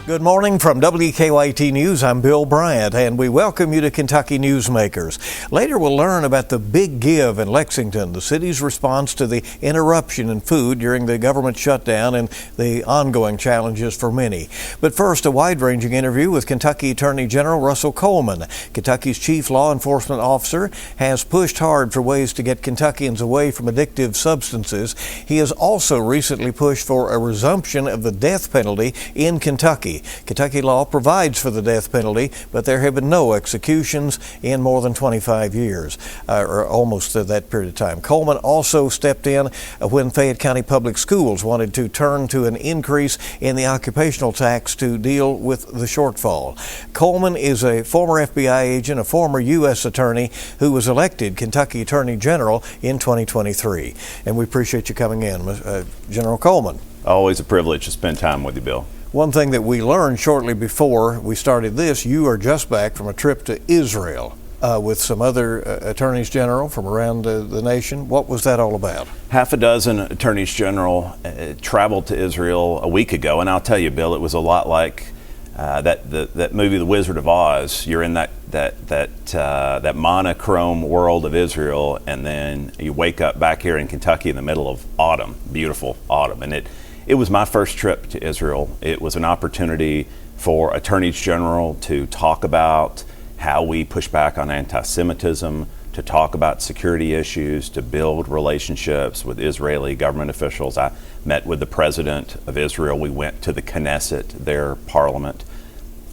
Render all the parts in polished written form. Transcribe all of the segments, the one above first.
Good morning from WKYT News. I'm Bill Bryant, and we welcome you to Kentucky Newsmakers. Later, we'll learn about the Big Give in Lexington, the city's response to the interruption in food during the government shutdown and the ongoing challenges for many. But first, a wide-ranging interview with Kentucky Attorney General Russell Coleman. Kentucky's chief law enforcement officer has pushed hard for ways to get Kentuckians away from addictive substances. He has also recently pushed for a resumption of the death penalty in Kentucky. Kentucky law provides for the death penalty, but there have been no executions in more than 25 years, or almost that period of time. Coleman also stepped in when Fayette County Public Schools wanted to turn to an increase in the occupational tax to deal with the shortfall. Coleman is a former FBI agent, a former U.S. attorney who was elected Kentucky Attorney General in 2023. And we appreciate you coming in, General Coleman. Always a privilege to spend time with you, Bill. One thing that we learned shortly before we started this, you are just back from a trip to Israel with some other attorneys general from around the nation. What was that all about? Half a dozen attorneys general traveled to Israel a week ago, and I'll tell you, Bill, it was a lot like that movie, The Wizard of Oz. You're in that monochrome world of Israel, and then you wake up back here in Kentucky in the middle of autumn, beautiful autumn, and it was my first trip to Israel. It was an opportunity for attorneys general to talk about how we push back on anti-Semitism, to talk about security issues, to build relationships with Israeli government officials. I met with the president of Israel. We went to the Knesset, their parliament.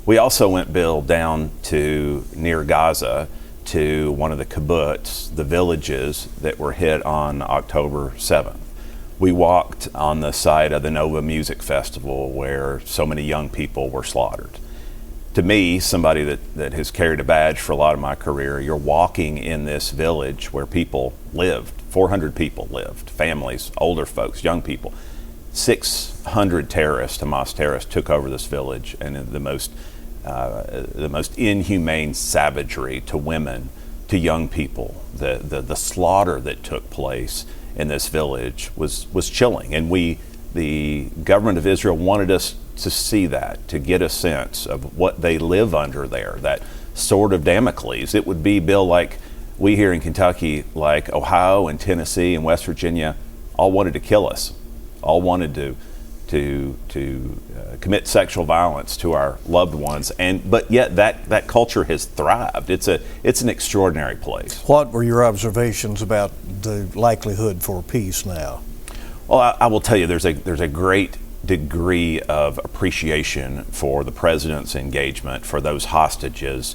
We also went, Bill, down to near Gaza to one of the kibbutz, the villages that were hit on October 7th. We walked on the site of the Nova Music Festival where so many young people were slaughtered. To me, somebody that has carried a badge for a lot of my career, you're walking in this village where people lived, 400 people lived, families, older folks, young people. 600 terrorists, Hamas terrorists, took over this village, and the most inhumane savagery to women, to young people, the slaughter that took place in this village was chilling, and the government of Israel wanted us to see that, to get a sense of what they live under there, that sword of Damocles. It would be, Bill, like we here in Kentucky, like Ohio and Tennessee and West Virginia, all wanted to kill us, all wanted to commit sexual violence to our loved ones, but yet that culture has thrived. It's an extraordinary place. What were your observations about the likelihood for peace now? Well, I will tell you, there's a great degree of appreciation for the president's engagement for those hostages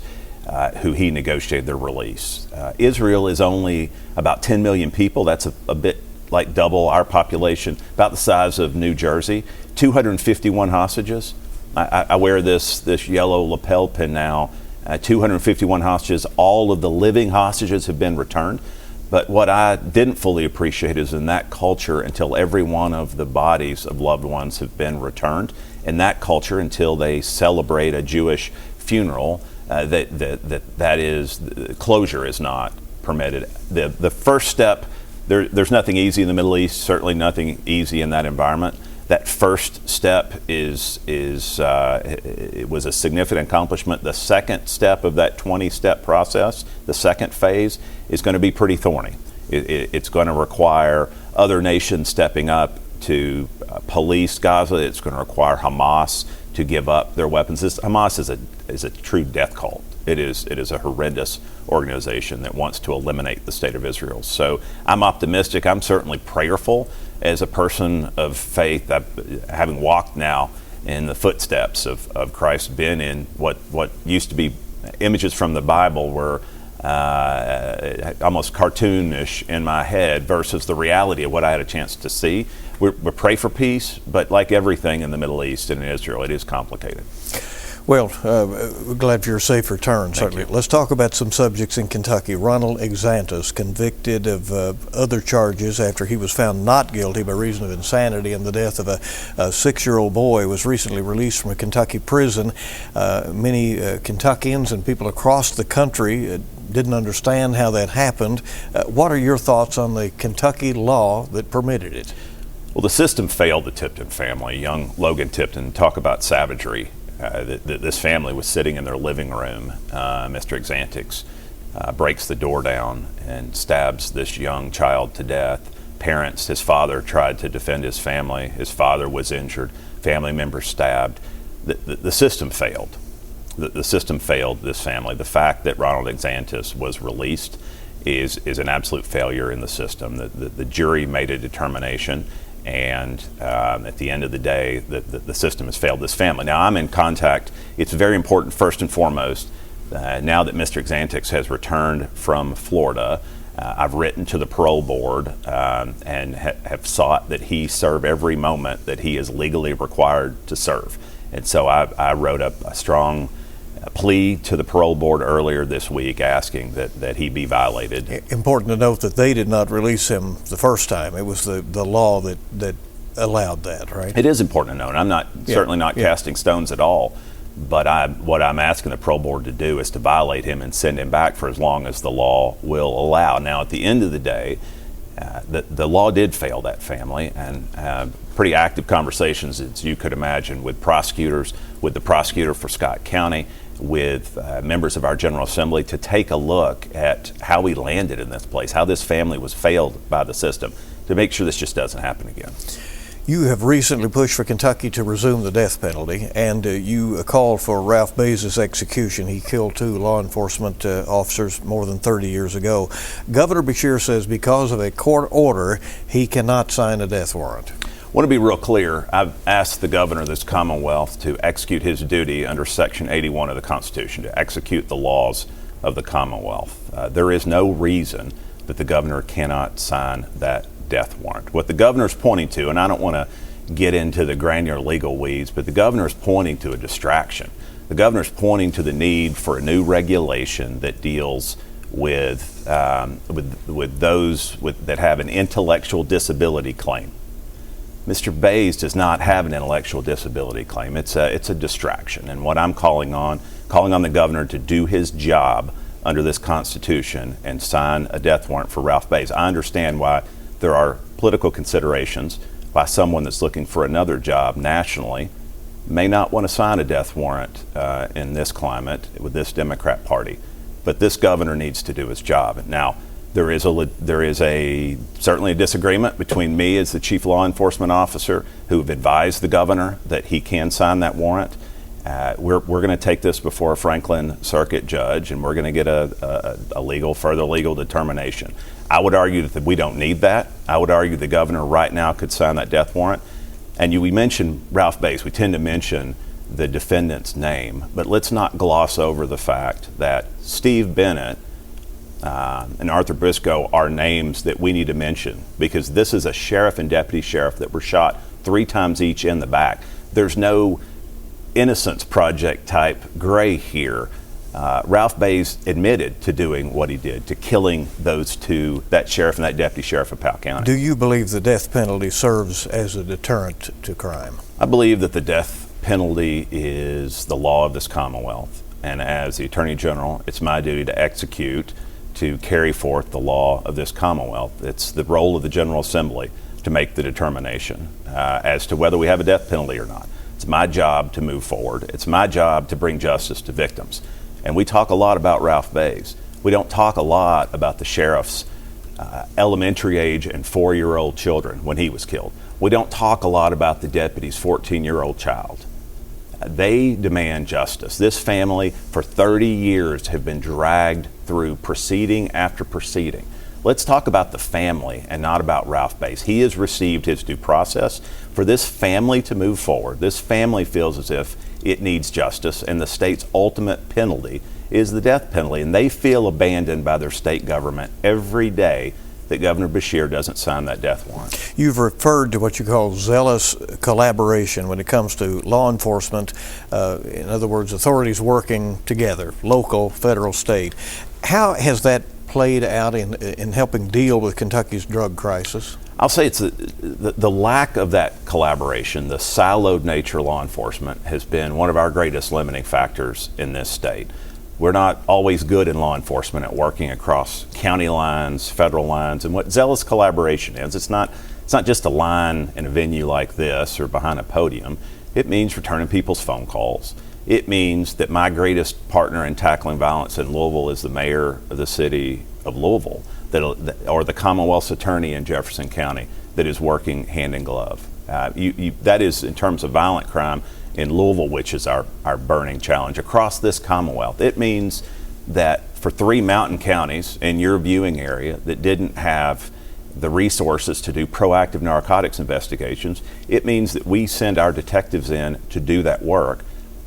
who he negotiated their release. Israel is only about 10 million people. That's a bit like double our population, about the size of New Jersey. 251 hostages. I wear this yellow lapel pin now. 251 hostages. All of the living hostages have been returned. But what I didn't fully appreciate is in that culture, until every one of the bodies of loved ones have been returned, in that culture, until they celebrate a Jewish funeral, that is, closure is not permitted. The first step, there's nothing easy in the Middle East, certainly nothing easy in that environment. That first step it was a significant accomplishment. The second step of that 20-step process, the second phase, is going to be pretty thorny. It's going to require other nations stepping up to police Gaza. It's going to require Hamas to give up their weapons. Hamas is a true death cult. It is a horrendous organization that wants to eliminate the state of Israel. So I'm optimistic. I'm certainly prayerful as a person of faith, having walked now in the footsteps of Christ, been in what used to be images from the Bible were almost cartoonish in my head versus the reality of what I had a chance to see. We pray for peace, but like everything in the Middle East and in Israel, it is complicated. Well, we're glad for your safe return, certainly. Let's talk about some subjects in Kentucky. Ronald Exantus, convicted of other charges after he was found not guilty by reason of insanity in the death of a 6-year-old boy, was recently released from a Kentucky prison. Many Kentuckians and people across the country didn't understand how that happened. What are your thoughts on the Kentucky law that permitted it? Well, the system failed the Tipton family. Young Logan Tipton, talk about savagery. This family was sitting in their living room. Mr. Exantix breaks the door down and stabs this young child to death. Parents, his father tried to defend his family. His father was injured. Family members stabbed. The system failed. The system failed this family. The fact that Ronald Exantix was released is an absolute failure in the system. The jury made a determination, and at the end of the day, the system has failed this family. Now, I'm in contact. It's very important, first and foremost, now that Mr. Exantix has returned from Florida, I've written to the parole board and have sought that he serve every moment that he is legally required to serve. And so I wrote up a strong plea to the parole board earlier this week asking that he be violated. Important to note that they did not release him the first time. It was the law that allowed that, right? It is important to note. I'm not certainly not casting stones at all, but what I'm asking the parole board to do is to violate him and send him back for as long as the law will allow. Now, at the end of the day, the law did fail that family, and pretty active conversations, as you could imagine, with prosecutors, with the prosecutor for Scott County, with members of our General Assembly to take a look at how we landed in this place, how this family was failed by the system, to make sure this just doesn't happen again. You have recently pushed for Kentucky to resume the death penalty, and you called for Ralph Bays' execution. He killed 2 law enforcement officers more than 30 years ago. Governor Beshear says because of a court order, he cannot sign a death warrant. I want to be real clear. I've asked the governor of this Commonwealth to execute his duty under Section 81 of the Constitution, to execute the laws of the Commonwealth. There is no reason that the governor cannot sign that death warrant. What the governor's pointing to, and I don't want to get into the granular legal weeds, but the governor's pointing to a distraction. The governor's pointing to the need for a new regulation that deals with those that have an intellectual disability claim. Mr. Bays does not have an intellectual disability claim. It's a distraction, and what I'm calling on the governor to do his job under this Constitution and sign a death warrant for Ralph Bays. I understand why there are political considerations, why someone that's looking for another job nationally may not want to sign a death warrant in this climate with this Democrat Party, but this governor needs to do his job. Now, there is certainly a disagreement between me as the chief law enforcement officer, who have advised the governor that he can sign that warrant. We're going to take this before a Franklin Circuit judge, and we're going to get a further legal determination. I would argue that we don't need that. I would argue the governor right now could sign that death warrant. And we mentioned Ralph Bays. We tend to mention the defendant's name, but let's not gloss over the fact that Steve Bennett and Arthur Briscoe are names that we need to mention, because this is a sheriff and deputy sheriff that were shot 3 times each in the back. There's no Innocence Project type gray here. Ralph Bays admitted to doing what he did, to killing those 2, that sheriff and that deputy sheriff of Powell County. Do you believe the death penalty serves as a deterrent to crime? I believe that the death penalty is the law of this Commonwealth, and as the Attorney General, it's my duty to execute, to carry forth the law of this Commonwealth. It's the role of the General Assembly to make the determination as to whether we have a death penalty or not. It's my job to move forward. It's my job to bring justice to victims. And we talk a lot about Ralph Bays. We don't talk a lot about the sheriff's elementary age and 4-year-old children when he was killed. We don't talk a lot about the deputy's 14-year-old child. They demand justice. This family, for 30 years, have been dragged through proceeding after proceeding. Let's talk about the family and not about Ralph Bays. He has received his due process. For this family to move forward, this family feels as if it needs justice, and the state's ultimate penalty is the death penalty, and they feel abandoned by their state government every day that Governor Beshear doesn't sign that death warrant. You've referred to what you call zealous collaboration when it comes to law enforcement. In other words, authorities working together, local, federal, state. How has that played out in helping deal with Kentucky's drug crisis? I'll say it's the lack of that collaboration, the siloed nature of law enforcement has been one of our greatest limiting factors in this state. We're not always good in law enforcement at working across county lines, federal lines, and what zealous collaboration is. It's not just a line in a venue like this or behind a podium. It means returning people's phone calls. It means that my greatest partner in tackling violence in Louisville is the mayor of the city of Louisville, or the Commonwealth's attorney in Jefferson County that is working hand in glove. That is in terms of violent crime in Louisville, which is our burning challenge across this Commonwealth. It means that for 3 mountain counties in your viewing area that didn't have the resources to do proactive narcotics investigations, it means that we send our detectives in to do that work.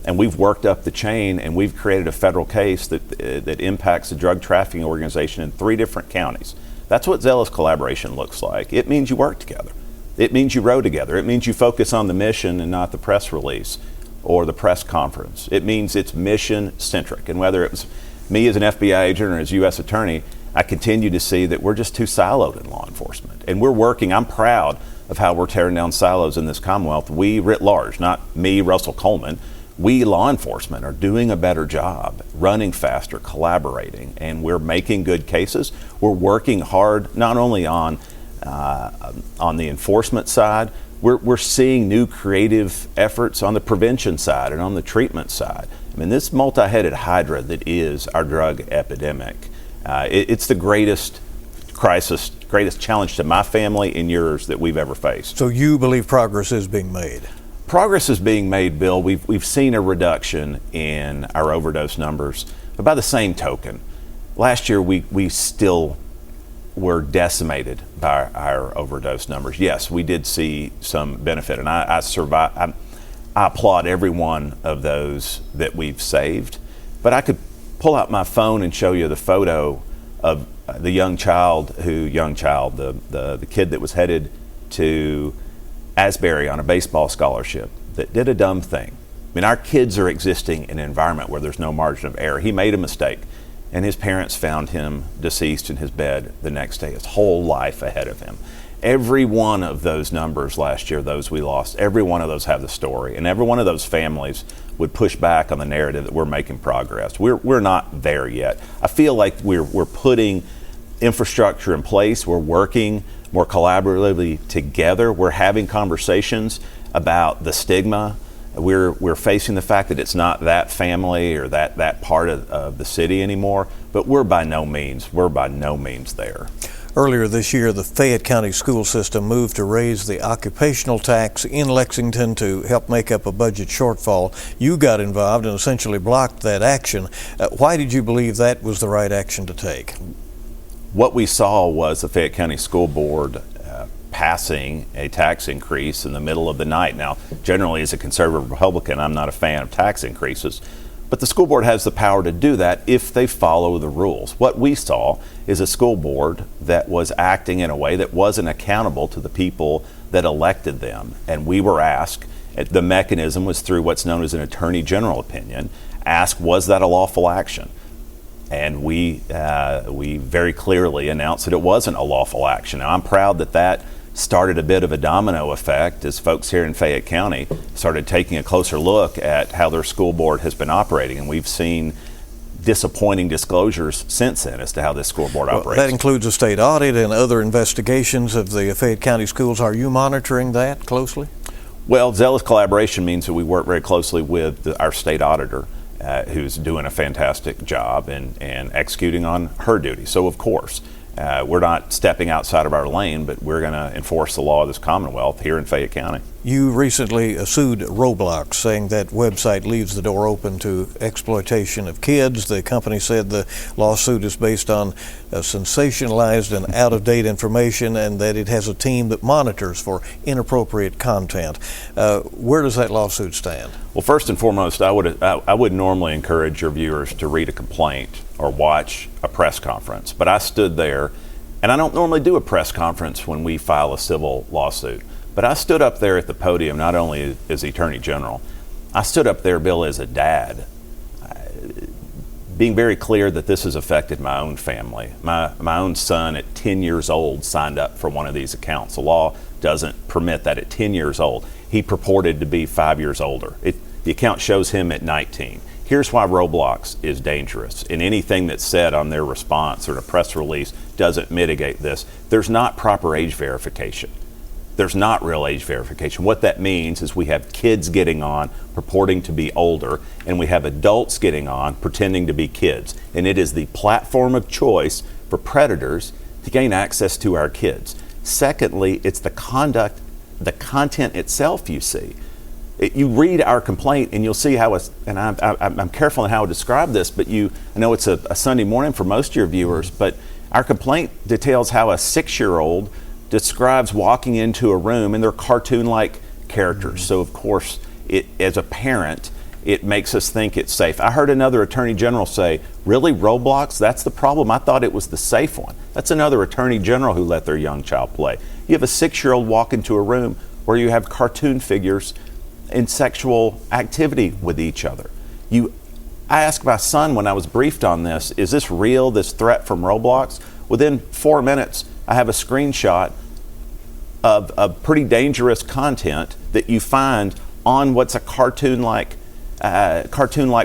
And we've worked up the chain, and we've created a federal case that impacts the drug trafficking organization in 3 different counties. That's what zealous collaboration looks like. It means you work together. It means you row together. It means you focus on the mission and not the press release or the press conference. It means it's mission-centric. And whether it was me as an FBI agent or as U.S. attorney, I continue to see that we're just too siloed in law enforcement. And we're working, I'm proud of how we're tearing down silos in this Commonwealth. We writ large, not me, Russell Coleman, we law enforcement are doing a better job, running faster, collaborating, and we're making good cases. We're working hard not only on the enforcement side, we're seeing new creative efforts on the prevention side and on the treatment side. I mean, this multi-headed hydra that is our drug epidemic, it's the greatest crisis, greatest challenge to my family and yours that we've ever faced. So you believe progress is being made? Progress is being made, Bill. We've seen a reduction in our overdose numbers. But by the same token, last year we still were decimated by our overdose numbers. Yes, we did see some benefit, and I applaud every one of those that we've saved. But I could pull out my phone and show you the photo of the the kid that was headed to Asbury on a baseball scholarship that did a dumb thing. I mean, our kids are existing in an environment where there's no margin of error. He made a mistake, and his parents found him deceased in his bed the next day, his whole life ahead of him. Every one of those numbers last year, those we lost, every one of those have the story, and every one of those families would push back on the narrative that we're making progress. We're not there yet. I feel like we're putting infrastructure in place. We're working more collaboratively together. We're having conversations about the stigma. We're facing the fact that it's not that family or that part of the city anymore, but we're by no means there. Earlier this year, the Fayette County school system moved to raise the occupational tax in Lexington to help make up a budget shortfall. You got involved and essentially blocked that action. Why did you believe that was the right action to take? What we saw was the Fayette County School Board passing a tax increase in the middle of the night. Now, generally as a conservative Republican, I'm not a fan of tax increases, but the school board has the power to do that if they follow the rules. What we saw is a school board that was acting in a way that wasn't accountable to the people that elected them. And we were asked, the mechanism was through what's known as an attorney general opinion, asked, was that a lawful action? And we very clearly announced that it wasn't a lawful action. Now, I'm proud that started a bit of a domino effect as folks here in Fayette County started taking a closer look at how their school board has been operating. And we've seen disappointing disclosures since then as to how this school board operates. That includes a state audit and other investigations of the Fayette County schools. Are you monitoring that closely? Well, zealous collaboration means that we work very closely with our state auditor, who's doing a fantastic job and executing on her duty. So, of course, we're not stepping outside of our lane, but we're going to enforce the law of this Commonwealth here in Fayette County. You recently sued Roblox, saying that website leaves the door open to exploitation of kids. The company said the lawsuit is based on sensationalized and out-of-date information and that it has a team that monitors for inappropriate content. Where does that lawsuit stand? Well, first and foremost, I would normally encourage your viewers to read a complaint or watch a press conference, but I stood there, and I don't normally do a press conference when we file a civil lawsuit. But I stood up there at the podium, not only as the Attorney General, I stood up there, Bill, as a dad, being very clear that this has affected my own family. My own son at 10 years old signed up for one of these accounts. The law doesn't permit that at 10 years old. He purported to be 5 years older. The account shows him at 19. Here's why Roblox is dangerous, and anything that's said on their response or a press release doesn't mitigate this. There's not proper age verification. there's not real age verification. What that means is we have kids getting on purporting to be older, and we have adults getting on pretending to be kids. And it is the platform of choice for predators to gain access to our kids. Secondly, it's the content itself you see. You read our complaint and you'll see how it's, and I'm careful in how I describe this, but I know it's a Sunday morning for most of your viewers, but our complaint details how a 6-year-old describes walking into a room and they're cartoon-like characters. So of course, as a parent, it makes us think it's safe. I heard another attorney general say, really, Roblox? That's the problem? I thought it was the safe one. That's another attorney general who let their young child play. You have a 6-year-old walk into a room where you have cartoon figures in sexual activity with each other. I asked my son when I was briefed on this, is this real, this threat from Roblox? Within 4 minutes, I have a screenshot of pretty dangerous content that you find on what's a cartoon-like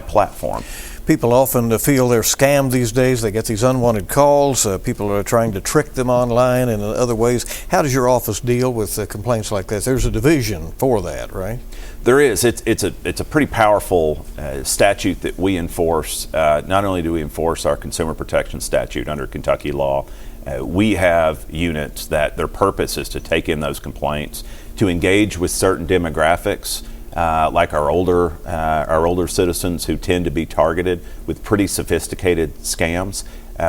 platform. People often feel they're scammed these days. They get these unwanted calls. People are trying to trick them online and in other ways. How does your office deal with complaints like that? There's a division for that, right? There is. It's a pretty powerful statute that we enforce. Not only do we enforce our consumer protection statute under Kentucky law, we have units that their purpose is to take in those complaints, to engage with certain demographics, like our older citizens who tend to be targeted with pretty sophisticated scams.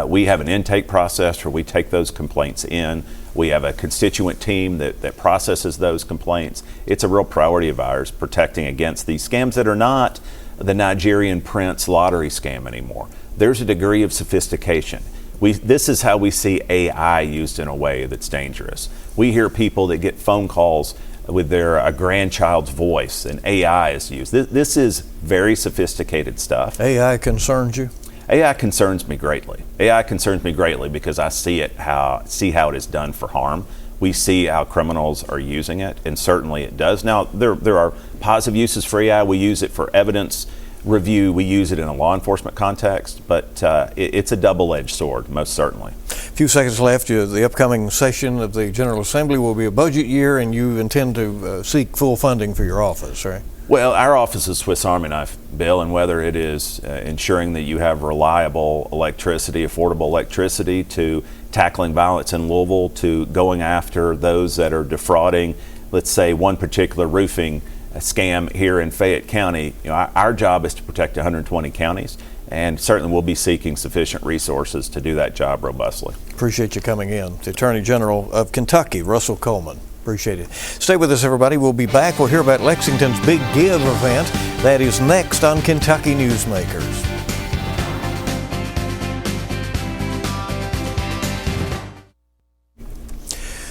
We have an intake process where we take those complaints in. We have a constituent team that processes those complaints. It's a real priority of ours, protecting against these scams that are not the Nigerian Prince lottery scam anymore. There's a degree of sophistication. This is how we see AI used in a way that's dangerous. We hear people that get phone calls with their grandchild's voice, and AI is used. This is very sophisticated stuff. AI concerns you? AI concerns me greatly. AI concerns me greatly because I see how it is done for harm. We see how criminals are using it, and certainly it does. Now, there are positive uses for AI. We use it for evidence review. We use it in a law enforcement context, but it's a double-edged sword, most certainly. A few seconds left. The upcoming session of the General Assembly will be a budget year, and you intend to seek full funding for your office, right? Well, our office is Swiss Army knife, Bill, and whether it is ensuring that you have reliable electricity, affordable electricity, to tackling violence in Louisville, to going after those that are defrauding, let's say, one particular roofing scam here in Fayette County, our job is to protect 120 counties, and certainly we'll be seeking sufficient resources to do that job robustly. Appreciate you coming in. The Attorney General of Kentucky, Russell Coleman. Appreciate it. Stay with us, everybody. We'll be back. We'll hear about Lexington's Big Give event. That is next on Kentucky Newsmakers.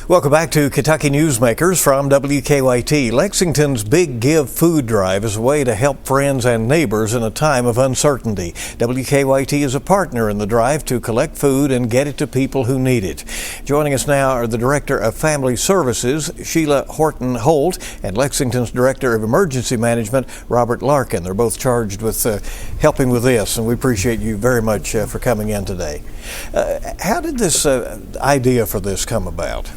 Welcome back to Kentucky Newsmakers from WKYT. Lexington's Big Give food drive is a way to help friends and neighbors in a time of uncertainty. WKYT is a partner in the drive to collect food and get it to people who need it. Joining us now are the Director of Family Services, Shelia Horton-Holt, and Lexington's Director of Emergency Management, Robert Larkin. They're both charged with helping with this, and we appreciate you very much for coming in today. How did this idea for this come about?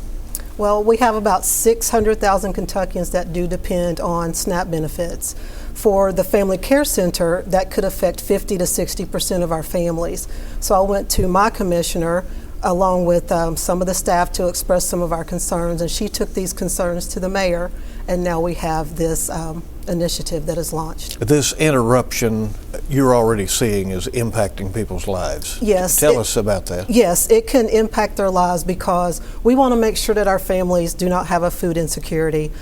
Well, we have about 600,000 Kentuckians that do depend on SNAP benefits. For the Family Care Center, that could affect 50 to 60% of our families. So I went to my commissioner along with some of the staff to express some of our concerns, and she took these concerns to the mayor, and now we have this initiative that is launched. This interruption you're already seeing is impacting people's lives. Yes. Tell us about that. Yes, it can impact their lives because we want to make sure that our families do not have a food insecurity.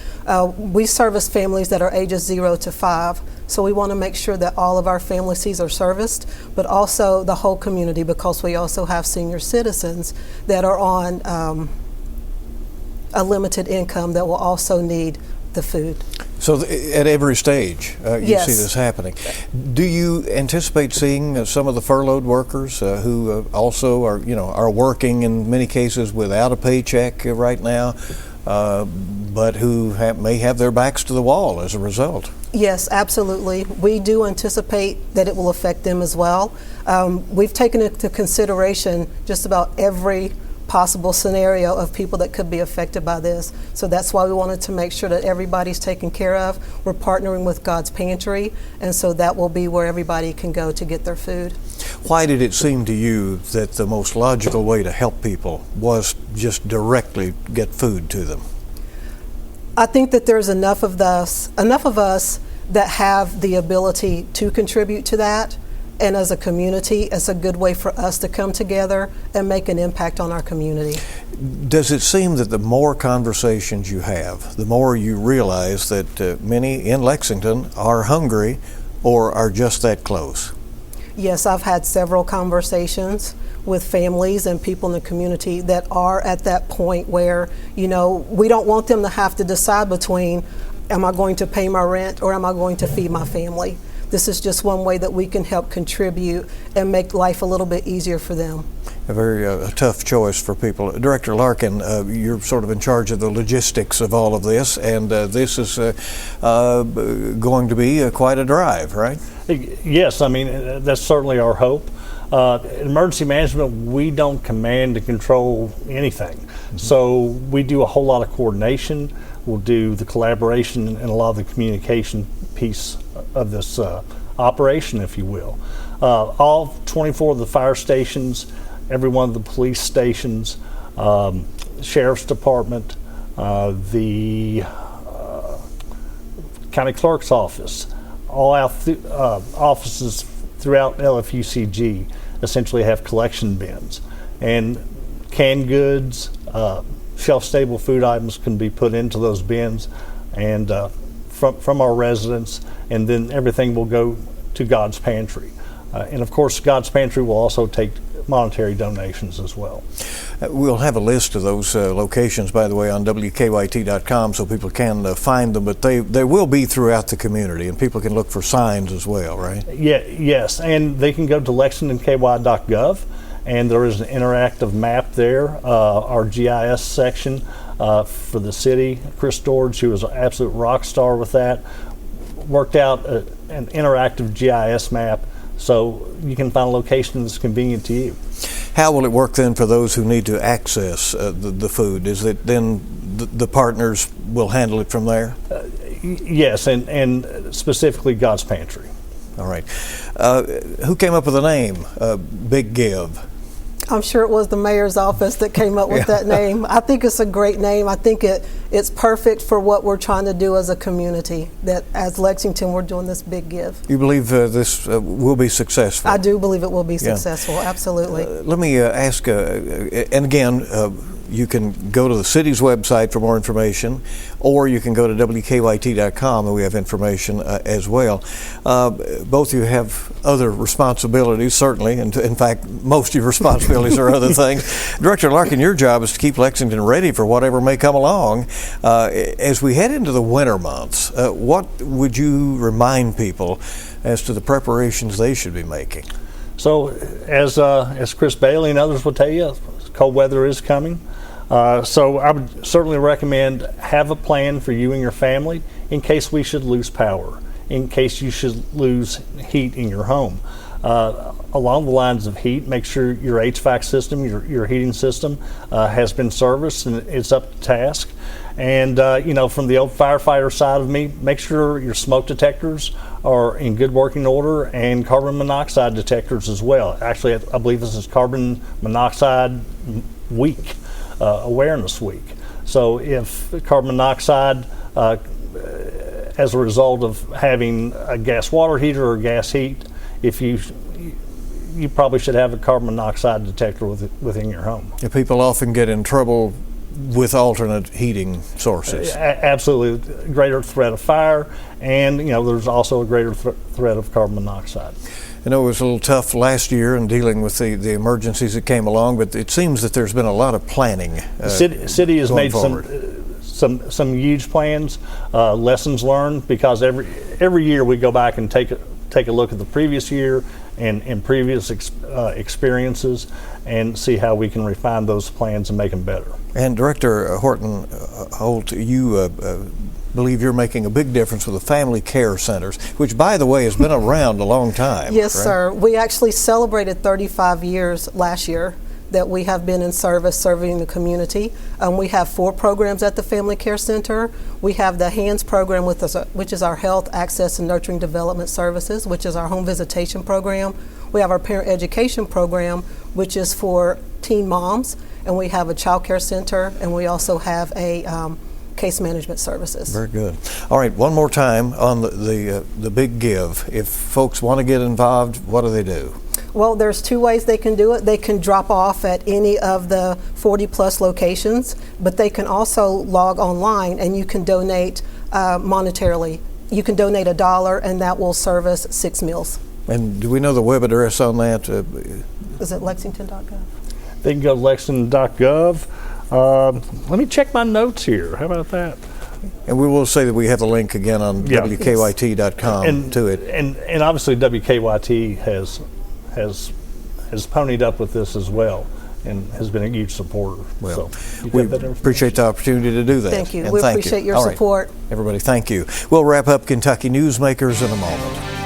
We service families that are ages 0 to 5, so we want to make sure that all of our families are serviced, but also the whole community, because we also have senior citizens that are on a limited income that will also need the food. So at every stage, you yes. see this happening. Do you anticipate seeing some of the furloughed workers who also are working in many cases without a paycheck right now, but who may have their backs to the wall as a result? Yes, absolutely. We do anticipate that it will affect them as well. We've taken into consideration just about every possible scenario of people that could be affected by this. So that's why we wanted to make sure that everybody's taken care of. We're partnering with God's Pantry, and so that will be where everybody can go to get their food. Why did it seem to you that the most logical way to help people was just directly get food to them? I think that there's enough of us that have the ability to contribute to that. And as a community, it's a good way for us to come together and make an impact on our community. Does it seem that the more conversations you have, the more you realize that many in Lexington are hungry or are just that close? Yes, I've had several conversations with families and people in the community that are at that point where, we don't want them to have to decide between, am I going to pay my rent or am I going to feed my family? This is just one way that we can help contribute and make life a little bit easier for them. A very tough choice for people. Director Larkin, you're sort of in charge of the logistics of all of this, and this is going to be quite a drive, right? Yes, I mean, that's certainly our hope. In emergency management, we don't command and control anything. Mm-hmm. So we do a whole lot of coordination. We'll do the collaboration and a lot of the communication piece of this operation, if you will. All 24 of the fire stations, every one of the police stations, sheriff's department, the county clerk's office, all offices throughout LFUCG essentially have collection bins, and canned goods, shelf-stable food items can be put into those bins, and from our residents, and then everything will go to God's Pantry. And of course, God's Pantry will also take monetary donations as well. We'll have a list of those locations, by the way, on WKYT.com so people can find them, but they will be throughout the community, and people can look for signs as well, right? Yeah, yes, and they can go to lexingtonky.gov, and there is an interactive map there, our GIS section for the city. Chris Storage, who was an absolute rock star with that, worked out an interactive GIS map so you can find a location that's convenient to you. How will it work then for those who need to access the food? Is it then the partners will handle it from there? Yes, and specifically God's Pantry. All right. Who came up with the name, Big Give? I'm sure it was the mayor's office that came up with that name. I think it's a great name. I think it's perfect for what we're trying to do as a community, that as Lexington we're doing this big give. You believe this will be successful? I do believe it will be successful, absolutely. Let me ask, and again, you can go to the city's website for more information, or you can go to WKYT.com, and we have information as well. Both of you have other responsibilities, certainly, and in fact, most of your responsibilities are other things. Director Larkin, your job is to keep Lexington ready for whatever may come along. As we head into the winter months, what would you remind people as to the preparations they should be making? So, as Chris Bailey and others will tell you, cold weather is coming. So I would certainly recommend have a plan for you and your family in case we should lose power, in case you should lose heat in your home. Along the lines of heat, make sure your HVAC system, your heating system has been serviced and it's up to task. And from the old firefighter side of me, make sure your smoke detectors are in good working order, and carbon monoxide detectors as well. Actually, I believe this is Carbon Monoxide Week, Awareness Week. So if carbon monoxide, as a result of having a gas water heater or gas heat, if you probably should have a carbon monoxide detector within your home. Yeah, people often get in trouble with alternate heating sources. Absolutely, greater threat of fire, and there's also a greater threat of carbon monoxide. I know it was a little tough last year in dealing with the emergencies that came along, but it seems that there's been a lot of planning. The city has made some huge plans, lessons learned, because every year we go back and take a look at the previous year and previous experiences and see how we can refine those plans and make them better. And Director Horton-Holt, you believe you're making a big difference with the family care centers, which, by the way, has been around a long time. Yes, right? sir. We actually celebrated 35 years last year. that we have been in service serving the community. We have 4 programs at the Family Care Center. We have the HANDS program, which is our Health, Access, and Nurturing Development Services, which is our home visitation program. We have our Parent Education program, which is for teen moms, and we have a child care center, and we also have a case management services. Very good. All right, one more time on the Big Give. If folks want to get involved, what do they do? Well, there's 2 ways they can do it. They can drop off at any of the 40-plus locations, but they can also log online and you can donate monetarily. You can donate $1 and that will service 6 meals. And do we know the web address on that? Is it lexington.gov? They can go to lexington.gov. Let me check my notes here. How about that? And we will say that we have a link again on WKYT.com to it. And obviously WKYT has ponied up with this as well and has been a huge supporter. Well, so we appreciate the opportunity to do that. Thank you. And We thank appreciate you. your All right. support. Everybody, thank you. We'll wrap up Kentucky Newsmakers in a moment.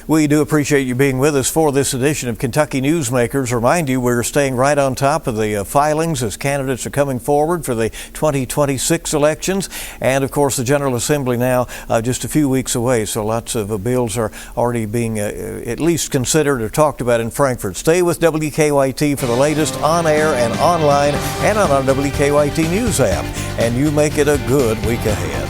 We do appreciate you being with us for this edition of Kentucky Newsmakers. Remind you, we're staying right on top of the filings as candidates are coming forward for the 2026 elections. And, of course, the General Assembly now just a few weeks away, so lots of bills are already being at least considered or talked about in Frankfort. Stay with WKYT for the latest on air and online and on our WKYT News app. And you make it a good week ahead.